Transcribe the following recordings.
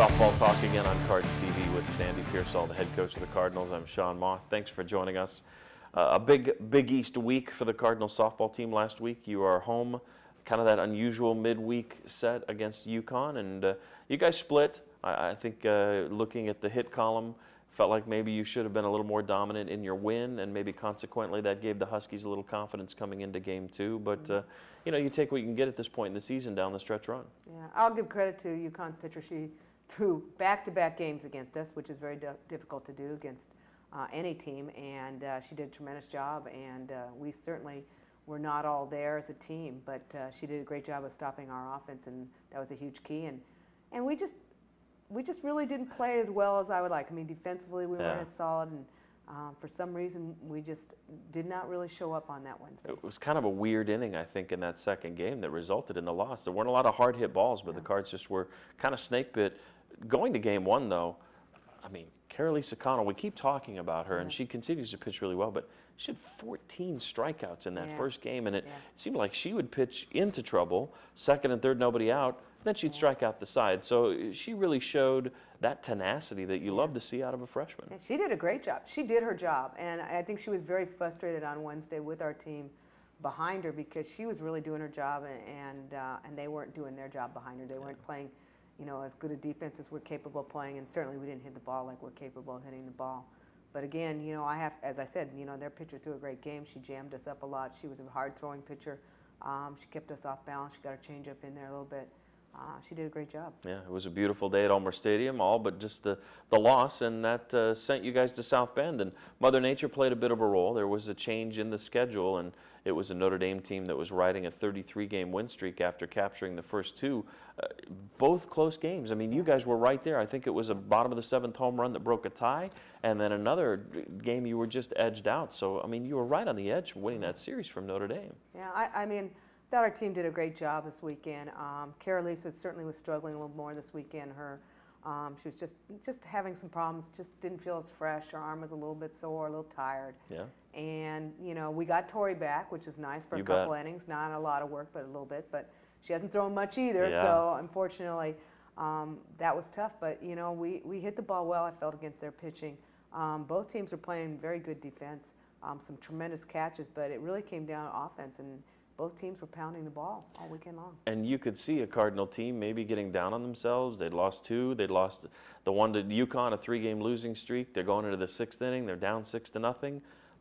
Softball talk again on Cards TV with Sandy Pearsall, the head coach of the Cardinals. I'm Sean Moth. Thanks for joining us. A Big East week for the Cardinals softball team last week. You are home, kind of that unusual midweek set against UConn, and you guys split. I think looking at the hit column, felt like maybe you should have been a little more dominant in your win, and maybe consequently that gave the Huskies a little confidence coming into game two. But you know, you take what you can get at this point in the season down the stretch run. Yeah, I'll give credit to UConn's pitcher. She threw back-to-back games against us, which is very difficult to do against any team, and she did a tremendous job. And we certainly were not all there as a team, but she did a great job of stopping our offense, and that was a huge key. And we just really didn't play as well as I would like. I mean, defensively we weren't as solid, and for some reason we just did not really show up on that Wednesday. It was kind of a weird inning, I think, in that second game that resulted in the loss. There weren't a lot of hard hit balls, but the Cards just were kind of snake bit. Going to game one, though, I mean, Carolisa Connell, we keep talking about her, and she continues to pitch really well, but she had 14 strikeouts in that first game, and it seemed like she would pitch into trouble, second and third, nobody out, then she'd strike out the side. So she really showed that tenacity that you love to see out of a freshman. Yeah, she did a great job. She did her job, and I think she was very frustrated on Wednesday with our team behind her because she was really doing her job, and they weren't doing their job behind her. They weren't playing, you know, as good a defense as we're capable of playing, and certainly we didn't hit the ball like we're capable of hitting the ball. But again, you know, as I said, you know, their pitcher threw a great game. She jammed us up a lot. She was a hard-throwing pitcher. She kept us off balance. She got her changeup in there a little bit. She did a great job. Yeah, it was a beautiful day at Ulmer Stadium, all but just the loss, and that sent you guys to South Bend. And Mother Nature played a bit of a role. There was a change in the schedule, and it was a Notre Dame team that was riding a 33-game win streak after capturing the first two. Both close games. I mean, you guys were right there. I think it was a bottom of the seventh home run that broke a tie, and then another game you were just edged out. So, I mean, you were right on the edge winning that series from Notre Dame. Yeah, I mean, I thought our team did a great job this weekend. Carolisa certainly was struggling a little more this weekend. She was just having some problems, just didn't feel as fresh. Her arm was a little bit sore, a little tired. Yeah. And, you know, we got Tori back, which is nice for a couple innings. Not a lot of work, but a little bit. But she hasn't thrown much either, so unfortunately that was tough. But, you know, we hit the ball well, I felt, against their pitching. Both teams were playing very good defense, some tremendous catches, but it really came down to offense, and both teams were pounding the ball all weekend long. And you could see a Cardinal team maybe getting down on themselves. They'd lost two. They'd lost the one to UConn, a 3-game losing streak. They're going into the 6th inning. They're down 6-0.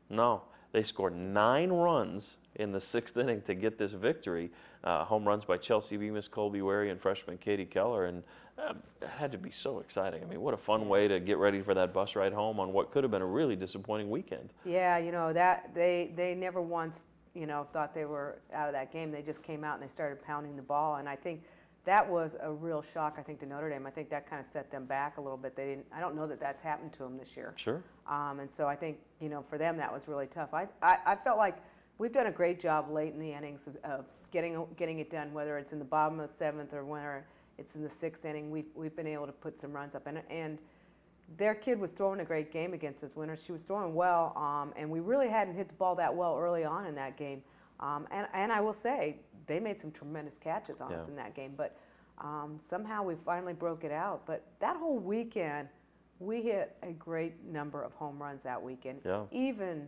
No, they scored 9 runs in the 6th inning to get this victory. Home runs by Chelsea Bemis, Colby Wary, and freshman Katie Keller. And it had to be so exciting. I mean, what a fun way to get ready for that bus ride home on what could have been a really disappointing weekend. Yeah, you know, that they never once, you know, thought they were out of that game. They just came out and they started pounding the ball, and I think that was a real shock, I think, to Notre Dame. I think that kind of set them back a little bit. I don't know that that's happened to them this year. Sure. And so I think, you know, for them that was really tough. I felt like we've done a great job late in the innings of getting it done, whether it's in the bottom of the 7th or whether it's in the 6th inning. We've been able to put some runs up, and their kid was throwing a great game against us winners. She was throwing well, and we really hadn't hit the ball that well early on in that game. And I will say, they made some tremendous catches on us in that game, but somehow we finally broke it out. But that whole weekend, we hit a great number of home runs that weekend. Yeah. Even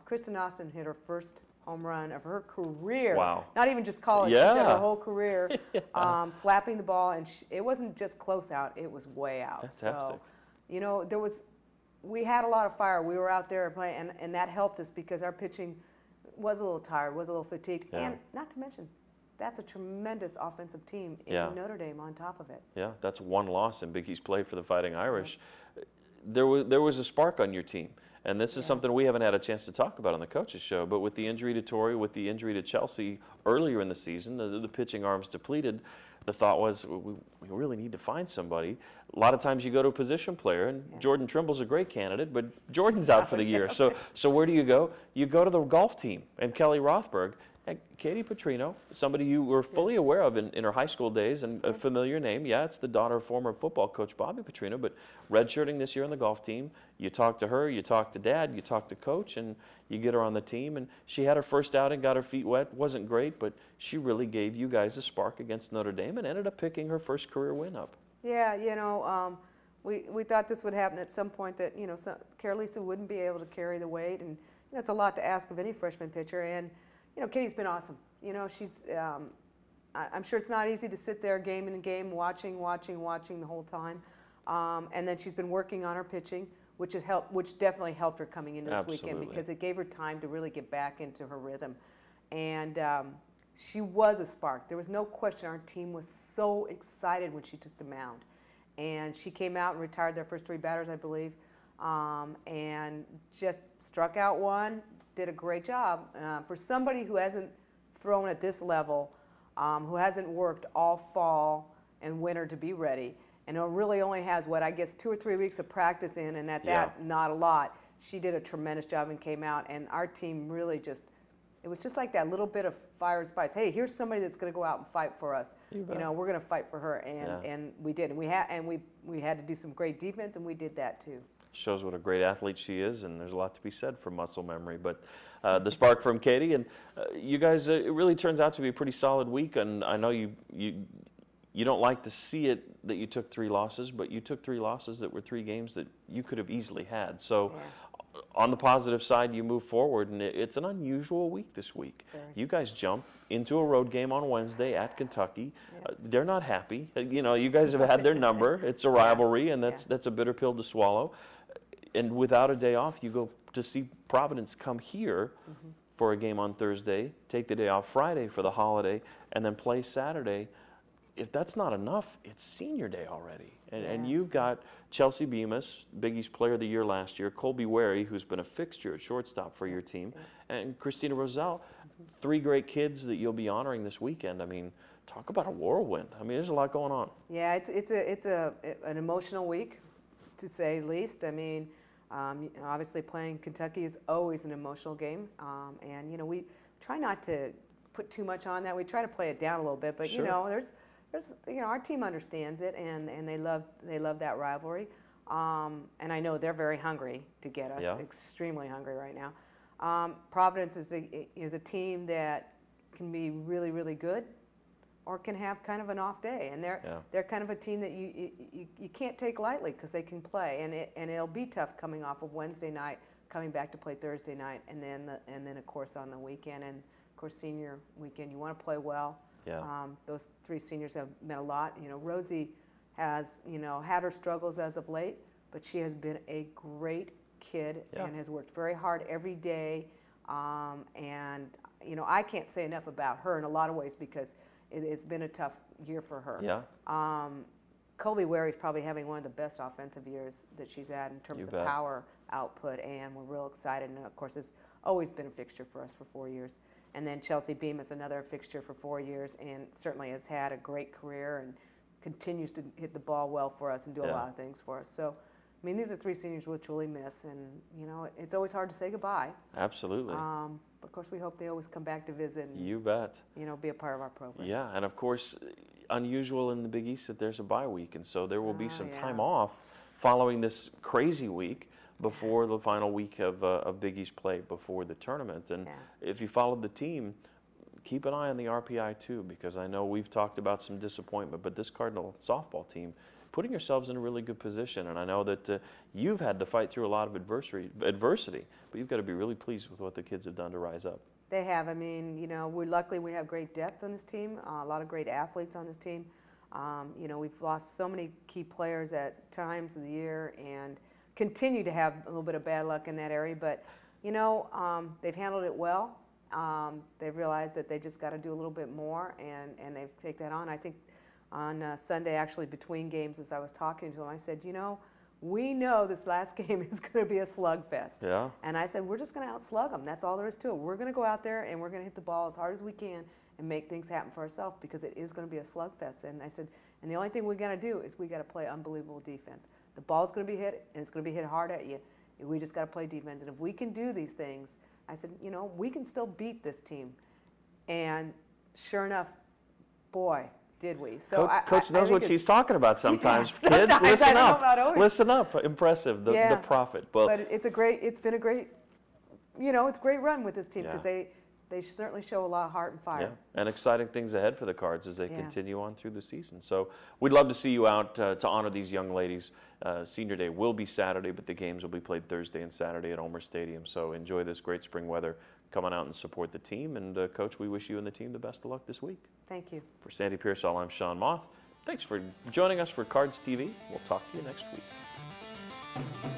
Kristen Austin hit her first home run of her career. Wow. Not even just college, she said her whole career, slapping the ball, and it wasn't just close out, it was way out. Fantastic. So, you know, we had a lot of fire. We were out there playing, and that helped us because our pitching was a little tired, was a little fatigued, and not to mention, that's a tremendous offensive team in Notre Dame on top of it. Yeah, that's one loss in Big East play for the Fighting Irish. There was a spark on your team, and this is something we haven't had a chance to talk about on the coaches show, but with the injury to Tori, with the injury to Chelsea earlier in the season, the pitching arms depleted, the thought was we really need to find somebody. A lot of times you go to a position player, and Jordan Trimble's a great candidate, but Jordan's out for the year. So where do you go? You go to the golf team and Kelly Rothberg. And Katie Petrino, somebody you were fully aware of in her high school days, and a familiar name. Yeah, it's the daughter of former football coach Bobby Petrino, but redshirting this year on the golf team. You talk to her, you talk to Dad, you talk to Coach, and you get her on the team. And she had her first outing, got her feet wet. Wasn't great, but she really gave you guys a spark against Notre Dame and ended up picking her first career win up. Yeah, we thought this would happen at some point, that, Carolisa wouldn't be able to carry the weight, and, it's a lot to ask of any freshman pitcher. And, Katie's been awesome. She's, I'm sure it's not easy to sit there game in game watching the whole time. And then she's been working on her pitching, which definitely helped her coming into this weekend, because it gave her time to really get back into her rhythm. And she was a spark. There was no question. Our team was so excited when she took the mound. And she came out and retired their first 3 batters, I believe, and just struck out one, did a great job. For somebody who hasn't thrown at this level, who hasn't worked all fall and winter to be ready, and really only has, I guess 2 or 3 weeks of practice in, and at that, not a lot. She did a tremendous job and came out, and our team really it was just like that little bit of fire and spice. Hey, here's somebody that's going to go out and fight for us. We're going to fight for her, and we did. And we had to do some great defense, and we did that too. Shows what a great athlete she is, and there's a lot to be said for muscle memory. But the spark from Katie, and you guys, it really turns out to be a pretty solid week. And I know you don't like to see it that you took 3 losses, but you took 3 losses that were 3 games that you could have easily had. So. Yeah. On the positive side, you move forward, and it's an unusual week this week. Very. You guys jump into a road game on Wednesday at Kentucky. Yeah. They're not happy. You guys have had their number. It's a rivalry, and that's a bitter pill to swallow. And without a day off, you go to see Providence come here for a game on Thursday, take the day off Friday for the holiday, and then play Saturday. If that's not enough, it's senior day already. And you've got Chelsea Bemis, Big East Player of the Year last year, Colby Wary, who's been a fixture at shortstop for your team, and Christina Roselle, 3 great kids that you'll be honoring this weekend. I mean, talk about a whirlwind. I mean, there's a lot going on. Yeah, it's an emotional week, to say the least. I mean, obviously playing Kentucky is always an emotional game, and we try not to put too much on that. We try to play it down a little bit, but there's our team understands it, and they love that rivalry, and I know they're very hungry to get us, extremely hungry right now. Providence is a team that can be really, really good, or can have kind of an off day, and they're kind of a team that you can't take lightly, because they can play, and it'll be tough coming off of Wednesday night, coming back to play Thursday night, and then of course on the weekend, and of course senior weekend, you want to play well. Yeah. Those 3 seniors have meant a lot. Rosie has, had her struggles as of late, but she has been a great kid and has worked very hard every day. And, I can't say enough about her in a lot of ways, because it's been a tough year for her. Yeah. Colby Wary is probably having one of the best offensive years that she's had in terms of power output, and we're real excited. And, of course, it's always been a fixture for us for 4 years. And then Chelsea Beam is another fixture for 4 years, and certainly has had a great career and continues to hit the ball well for us and do a lot of things for us. So, I mean, these are 3 seniors we'll truly miss, and, it's always hard to say goodbye. Absolutely. But, of course, we hope they always come back to visit and, you bet, be a part of our program. Yeah, and, of course, unusual in the Big East that there's a bye week, and so there will be some time off following this crazy week before the final week of Big East play before the tournament. And if you followed the team, keep an eye on the RPI too, because I know we've talked about some disappointment, but this Cardinal softball team, putting yourselves in a really good position. And I know that you've had to fight through a lot of adversity, but you've got to be really pleased with what the kids have done to rise up. They have. I mean, luckily we have great depth on this team, a lot of great athletes on this team. We've lost so many key players at times of the year, and continue to have a little bit of bad luck in that area, but they've handled it well. They've realized that they just got to do a little bit more, and they've taken that on. I think on Sunday, actually between games, as I was talking to them, I said, we know this last game is going to be a slugfest. Yeah. And I said, we're just going to outslug them. That's all there is to it. We're going to go out there and we're going to hit the ball as hard as we can and make things happen for ourselves, because it is going to be a slugfest. And I said, and the only thing we got to do is we got to play unbelievable defense. The ball's going to be hit, and it's going to be hit hard at you. We just got to play defense. And if we can do these things, I said, we can still beat this team. And sure enough, boy, did we. So Coach knows what she's talking about sometimes. Yeah, sometimes. Kids, listen up. Listen up. Impressive, the profit. But it's been a great, it's a great run with this team, because they certainly show a lot of heart and fire. Yeah, and exciting things ahead for the Cards as they continue on through the season. So we'd love to see you out to honor these young ladies. Senior Day will be Saturday, but the games will be played Thursday and Saturday at Ulmer Stadium. So enjoy this great spring weather. Come on out and support the team. And Coach, we wish you and the team the best of luck this week. Thank you. For Sandy Pearsall, I'm Sean Moth. Thanks for joining us for Cards TV. We'll talk to you next week.